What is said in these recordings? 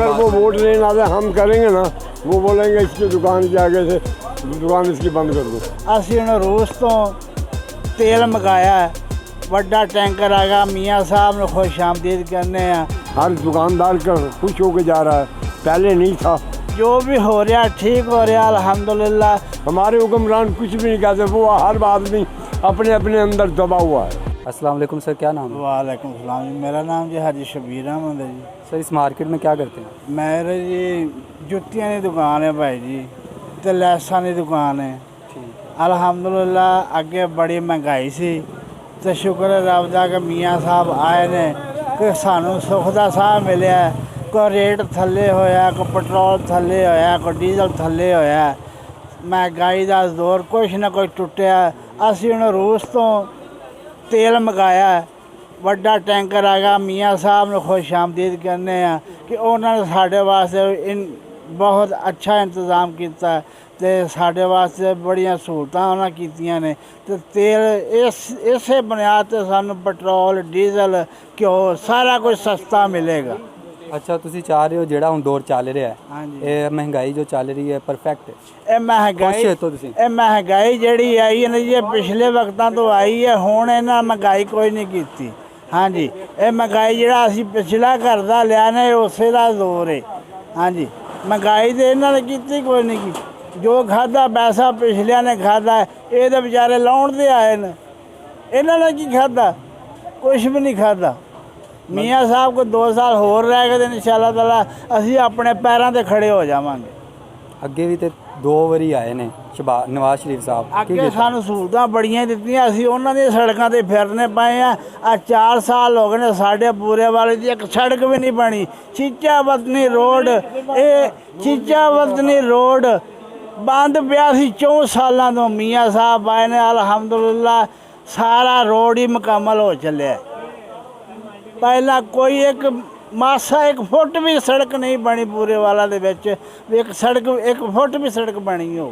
अगर वो वोट लेने आते हम करेंगे ना, वो बोलेंगे इसकी दुकान के आगे से दुकान इसकी बंद कर दो। ਅਸੀਂ ਹੁਣ रूस तो तेल मंगाया है, ਵੱਡਾ टैंकर आएगा। मियाँ साहब ने खुश आमदीद करने हैं। हर दुकानदार का खुश होके जा रहा है, पहले नहीं था। जो भी हो रहा ठीक हो रहा अल्हम्दुलिल्लाह। हमारे हुक्मरान कुछ भी नहीं कहते, वो हर आदमी अपने अपने अंदर दबा हुआ है। अस्सलाम वालेकुम सर, क्या नाम है? वालेकुम सलाम जी, मेरा नाम जी हाजी शबीर अहमद है जी। सर इस मार्केट में क्या करते हैं? मेरे जी जुत्तियां की दुकान है भाई जी, तो लैसां की दुकान है। अल्हम्दुलिल्लाह अगे बड़ी महंगाई सी, तो शुक्र है रब दा कि मियाँ साहब आए ने कि सानू सुख दा साह मिलिया। कोई रेट थल्ले होया, कोई पेट्रोल थल्ले होया, कोई डीजल थल्ले होया। महंगाई का जोर कुछ ना कुछ टुटिया। असीं हुण रूस तो तेल मंगाया है, ਵੱਡਾ टैंकर आएगा। मियाँ साहब ने खुश आमदीद करने हैं कि उन्होंने साढ़े वास्ते बहुत अच्छा इंतज़ाम किया, तो साढ़े वास्ते बड़िया सहूलतां उन्होंने कीतियां ने। तो तेल इसे बुनियाद ते सानू पेट्रोल डीजल घ्यो सारा कुछ सस्ता मिलेगा। अच्छा, ਤੁਸੀਂ ਚਾਹ ਰਹੇ ਹੋ ਜਿਹੜਾ ਹੁਣ ਦੌਰ ਚੱਲ ਰਿਹਾ ਹੈ, ਹਾਂਜੀ। ਇਹ ਮਹਿੰਗਾਈ ਜੋ ਚੱਲ ਰਹੀ ਹੈ ਪਰਫੈਕਟ ਹੈ? ਇਹ ਮਹਿੰਗਾਈ ਖੁਸ਼ ਹੋ ਤੁਸੀਂ? ਇਹ ਮਹਿੰਗਾਈ ਜਿਹੜੀ ਆਈ ਹੈ ਨਾ ਜੀ, ਇਹ ਪਿਛਲੇ ਵਕਤਾਂ ਤੋਂ ਆਈ ਹੈ। ਹੁਣ ਇਹਨਾਂ ਮਹਿੰਗਾਈ ਕੋਈ ਨਹੀਂ ਕੀਤੀ। ਹਾਂਜੀ, ਇਹ ਮਹਿੰਗਾਈ ਜਿਹੜਾ ਅਸੀਂ ਪਿਛਲਾ ਘਰ ਦਾ ਲਿਆ ਨਾ, ਇਹ ਉਸੇ ਦਾ ਜ਼ੋਰ ਹੈ। ਹਾਂਜੀ, ਮਹਿੰਗਾਈ ਤੇ ਇਹਨਾਂ ਨੇ ਕੀਤੀ ਕੋਈ ਨਹੀਂ ਕੀਤੀ। ਜੋ ਖਾਧਾ ਪੈਸਾ ਪਿਛਲਿਆਂ ਨੇ ਖਾਧਾ, ਇਹ ਤਾਂ ਵਿਚਾਰੇ ਲਾਉਣ ਦੇ ਆਏ ਨੇ। ਇਹਨਾਂ ਨੇ ਕੀ ਖਾਧਾ? ਕੁਛ ਵੀ ਨਹੀਂ ਖਾਧਾ। मियाँ साहब को 2 साल होर रह गए, इंशाअल्लाह ताला असीं अपने पैरों ते खड़े हो जावांगे। ਅੱਗੇ ਵੀ ਤੇ 2 ਵਾਰੀ ਆਏ ਨੇ ਨਵਾਜ਼ ਸ਼ਰੀਫ ਸਾਹਿਬ। ਅੱਗੇ ਸਾਨੂੰ ਸਹੂਲਤਾਂ ਬੜੀਆਂ ਦਿੱਤੀਆਂ, ਅਸੀਂ ਉਹਨਾਂ ਦੀਆਂ ਸੜਕਾਂ ਤੇ ਫਿਰਨੇ ਪਏ ਆ। 4 ਸਾਲ ਹੋ ਗਏ ਨੇ, ਸਾਡੇ ਪੂਰੇ ਵਾਲੇ ਦੀ ਇੱਕ ਸੜਕ ਵੀ ਨਹੀਂ ਬਣੀ। ਚੀਚਾ ਵਤਨੀ ਰੋਡ, ਇਹ ਚੀਚਾ ਵਤਨੀ ਰੋਡ ਬੰਦ ਪਿਆ ਸੀ 4 ਸਾਲਾਂ ਤੋਂ। ਮੀਆਂ ਸਾਹਿਬ ਆਏ ਨੇ, ਅਲਹਮਦੁਲਿल्लाह ਸਾਰਾ ਰੋਡ ਹੀ ਮੁਕੰਮਲ ਹੋ ਚੱਲਿਆ। पहला कोई एक मासा 1 फुट भी सड़क नहीं बनी पूरे वाला दे विच, एक सड़क 1 फुट भी सड़क बनी हो।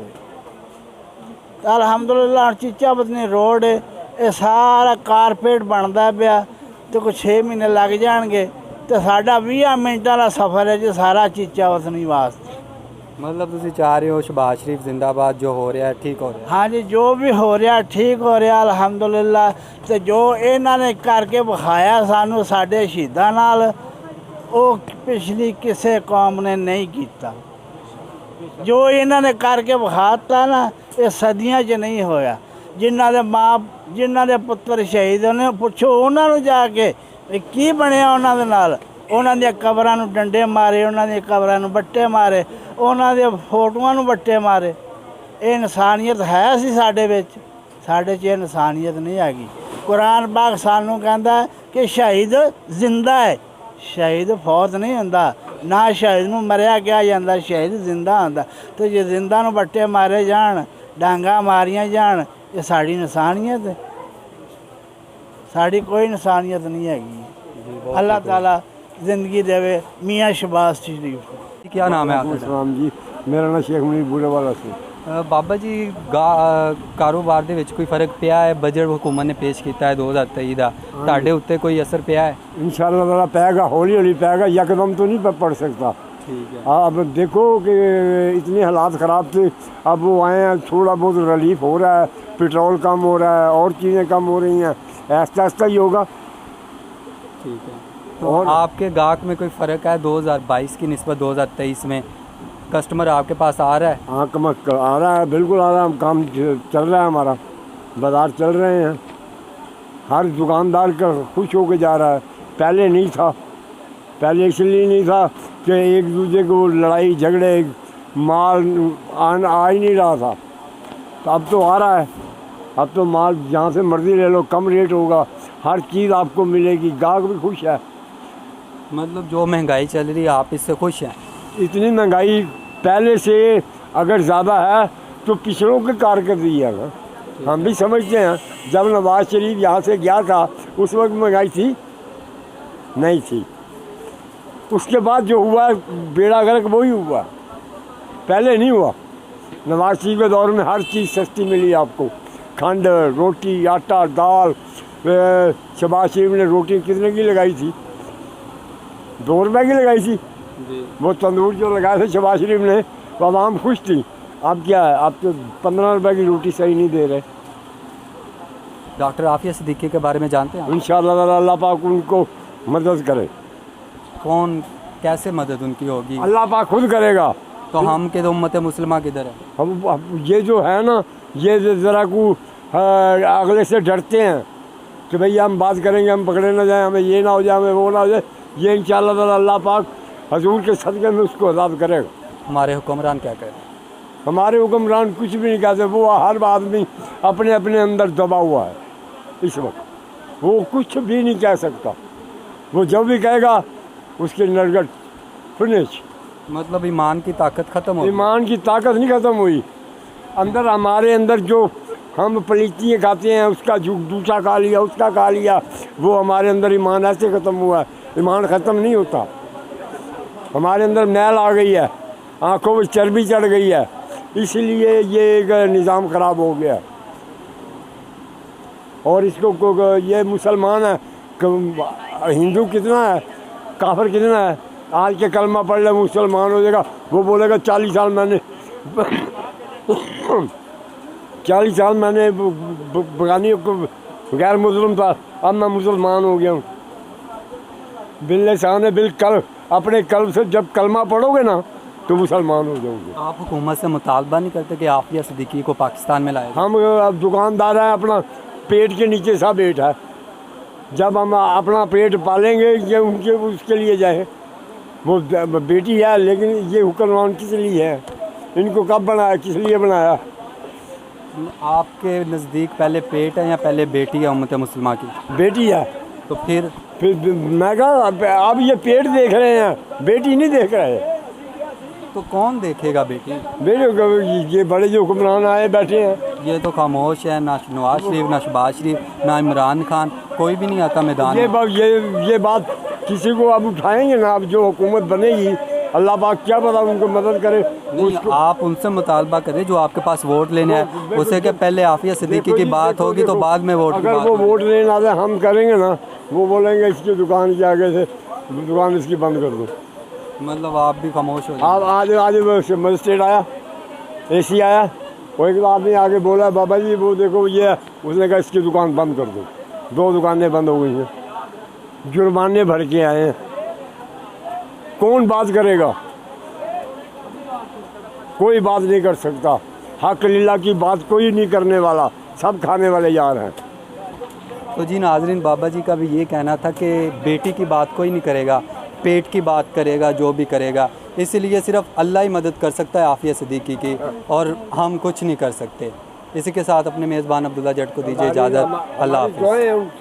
अल्हम्दुलिल्लाह चीचा बतनी रोड ये सारा कारपेट बनता पिया, तो कुछ 6 महीने लग जाएंगे, तो साढ़ा 20 मिनटां का सफ़र है जी सारा चीचा बतनी वास्ते। मतलब ਤੁਸੀਂ ਚਾਹ ਰਹੇ ਹੋ ਸ਼ਬਾਜ਼ ਸ਼ਰੀਫ जिंदाबाद, जो हो रहा है ठीक हो रहा है? हाँ जी, जो भी हो रहा ठीक हो रहा अल्हम्दुलिल्लाह। तो जो इन्हों ने करके विखाया सानू साडे शहीदां नाल, वो पिछली किसी कौम ने नहीं किया। जो इन्होंने करके विखाता ना, ये सदियां च नहीं होया। जिन्हां दे माँ जिन्हां दे पुत्र शहीद ने, पुछो उन्होंने जाके की बनया उन्हां दे नाल। ਉਹਨਾਂ ਦੀਆਂ ਕਬਰਾਂ ਨੂੰ ਡੰਡੇ ਮਾਰੇ, ਉਹਨਾਂ ਦੀਆਂ ਕਬਰਾਂ ਨੂੰ ਬੱਟੇ ਮਾਰੇ, ਉਹਨਾਂ ਦੀਆਂ ਫੋਟੋਆਂ ਨੂੰ ਬੱਟੇ ਮਾਰੇ। ਇਹ ਇਨਸਾਨੀਅਤ ਹੈ ਸੀ ਸਾਡੇ ਵਿੱਚ? ਸਾਡੇ 'ਚ ਇਨਸਾਨੀਅਤ ਨਹੀਂ ਹੈਗੀ। ਕੁਰਾਨ ਪਾਕ ਸਾਨੂੰ ਕਹਿੰਦਾ ਕਿ ਸ਼ਹੀਦ ਜ਼ਿੰਦਾ ਹੈ, ਸ਼ਹੀਦ ਫੌਤ ਨਹੀਂ ਹੁੰਦਾ। ਨਾ ਸ਼ਹੀਦ ਨੂੰ ਮਰਿਆ ਕਿਹਾ ਜਾਂਦਾ, ਸ਼ਹੀਦ ਜ਼ਿੰਦਾ ਹੁੰਦਾ। ਤੇ ਜੇ ਜ਼ਿੰਦਾ ਨੂੰ ਬੱਟੇ ਮਾਰੇ ਜਾਣ, ਡਾਂਗਾ ਮਾਰੀਆਂ ਜਾਣ, ਇਹ ਸਾਡੀ ਇਨਸਾਨੀਅਤ ਹੈ? ਸਾਡੀ ਕੋਈ ਇਨਸਾਨੀਅਤ ਨਹੀਂ ਹੈਗੀ। ਅੱਲਾਹ ਤਾਲਾ जिंदगी देवे मियाँ शबाज शरीफ। क्या नाम है आपका? सलाम जी, मेरा नाम शेख मुनीर बूढ़े वाला से। ਬਾਬਾ ਜੀ ਕਾਰੋਬਾਰ ਦੇ ਵਿੱਚ ਕੋਈ ਫਰਕ ਪਿਆ ਹੈ? ਬਜਟ ਹੁਕੂਮਤ ਨੇ ਪੇਸ਼ ਕੀਤਾ ਹੈ 2023 ਦਾ, ਤੁਹਾਡੇ ਉੱਤੇ ਕੋਈ ਅਸਰ ਪਿਆ है? इंशाअल्लाह ताला पैगा, हौली हौली पैगा, यकदम तो नहीं पड़ सकता। ठीक है। अब देखो कि इतने हालात ख़राब थे, अब वो आए हैं, थोड़ा बहुत रिलीफ हो रहा है, पेट्रोल कम हो रहा है और चीज़ें कम हो रही हैं, ऐसा ऐसा ही होगा। ठीक है। तो आपके गाहक में कोई फ़र्क है 2022 की निस्बत 2023 में? कस्टमर आपके पास आ रहा है? हाँ, कम आ रहा है, बिल्कुल आ रहा है। काम चल रहा है, हमारा बाज़ार चल रहे हैं। हर दुकानदार का खुश होके जा रहा है, पहले नहीं था। पहले इसलिए नहीं था कि एक दूसरे को लड़ाई झगड़े माल आ ही नहीं रहा था। तो अब तो आ रहा है, अब तो माल जहाँ से मर्ज़ी ले लो, कम रेट होगा, हर चीज़ आपको मिलेगी, गाहक भी खुश है। मतलब जो महंगाई चल रही है आप इससे खुश हैं? इतनी महंगाई पहले से अगर ज़्यादा है तो पिछड़ों की कारकर्दगी है ना। हम भी समझते हैं, जब नवाज शरीफ यहाँ से गया था उस वक्त महंगाई थी नहीं थी। उसके बाद जो हुआ बेड़ा गर्क वही हुआ, पहले नहीं हुआ। नवाज शरीफ के दौर में हर चीज़ सस्ती मिली आपको, खंड, रोटी, आटा, दाल। शहबाज शरीफ ने रोटी कितने की लगाई थी? 2 रुपए की लगाई थी। जी। वो तंदूर जो लगाए थे शहबाज शरीफ ने, वो आवाम खुश थी। अब क्या है, अब तो 15 रुपए की रोटी सही नहीं दे रहे। डॉक्टर आफिया सिद्दीकी के बारे में जानते हैं आप? इंशाअल्लाह अल्लाह पाक उनको मदद करे। कौन कैसे मदद उनकी होगी? अल्लाह पाक खुद करेगा। तो हम के तो उम्मत मुस्लिमा किधर है? हम ये जो है ना, ये ज़रा को अगले से डरते हैं कि भैया हम बात करेंगे, हम पकड़े ना जाए, हमें ये ना हो जाए, हमें वो ना हो जाए। ये इंशाअल्लाह अल्लाह पाक हजूर के सदक़े में उसको अज़ाब करेगा। हमारे हुक्मरान क्या करें? हमारे हुक्मरान कुछ भी नहीं कहते। वो हर आदमी अपने अपने अंदर दबा हुआ है इस वक्त, वो कुछ भी नहीं कह सकता। वो जब भी कहेगा उसके नरगट फिनिश। मतलब ईमान की ताकत ख़त्म हो गई। ईमान की ताकत नहीं ख़त्म हुई। अंदर हमारे अंदर जो हम पलीतियाँ खाते हैं, उसका दूसरा खा लिया, उसका खा लिया, वो हमारे अंदर ईमान ऐसे ख़त्म हुआ है। ईमान ख़त्म नहीं होता। हमारे अंदर मैल आ गई है, आँखों में चर्बी चढ़ गई है, इसलिए ये निज़ाम ख़राब हो गया। और इसको ये मुसलमान है, हिंदू कितना है, काफिर कितना है। आज के कलमा पढ़ ले मुसलमान हो जाएगा, वो बोलेगा 40 साल मैंने 40 साल मैंने बगानी गैर मुस्लिम था, अब मैं मुसलमान हो गया हूँ। बिल्लिसान बिल कल, अपने कल्ब से जब कलमा पढ़ोगे ना तो मुसलमान हो जाओगे। आप हुकूमत से मुतालबा नहीं करते कि आफिया सिद्दीकी को पाकिस्तान में लाए? हम अब दुकानदार है, अपना पेट के नीचे सा पेट है। जब हम अपना पेट पालेंगे ये उनके उसके लिए जाए। वो बेटी है, लेकिन ये हुक्मरान किस लिए है, इनको कब बनाया, किस लिए बनाया? आपके नज़दीक पहले पेट है या पहले बेटी है उम्मत मुस्लिमा की? बेटी है। तो फिर मैं कहा अब ये पेट देख रहे हैं, बेटी नहीं देख रहे। तो कौन देखेगा बेटी? बेटी ये बड़े जो हुक्मरान आए बैठे हैं, ये तो खामोश है, ना नवाज शरीफ, ना शहबाज शरीफ, ना इमरान खान, कोई भी नहीं आता मैदान में। ये बात किसी को अब उठाएंगे ना। अब जो हुकूमत बनेगी, अल्लाह पाक क्या पता उनको मदद करे। नहीं, आप उनसे मुतालबा करें जो आपके पास वोट लेने आए, उसे कि पहले आफिया सिद्दीकी की बात होगी तो बाद में वोट की अगर बात वो होगी। वोट लेने आते हम करेंगे ना, वो बोलेंगे इसकी दुकान के आगे से दुकान इसकी बंद कर दो। मतलब आप भी खामोश हो जाए। आप आज मजिस्ट्रेट आया, एसी आया, वो एक आदमी आके बोला बाबा जी वो देखो ये, उसने कहा इसकी दुकान बंद कर दो। 2 दुकानें बंद हो गई हैं, जुर्माने भर के आए हैं। कौन बात करेगा? कोई बात नहीं कर सकता। हक लीला की बात कोई नहीं करने वाला, सब खाने वाले यार हैं। तो जी नाजरीन, बाबा जी का भी ये कहना था कि बेटी की बात कोई नहीं करेगा, पेट की बात करेगा जो भी करेगा। इसलिए सिर्फ अल्लाह ही मदद कर सकता है आफिया सिद्दीकी की, और हम कुछ नहीं कर सकते। इसी के साथ अपने मेज़बान अब्दुल्ला जट को दीजिए इजाज़त। अल्लाह हाफ़िज़।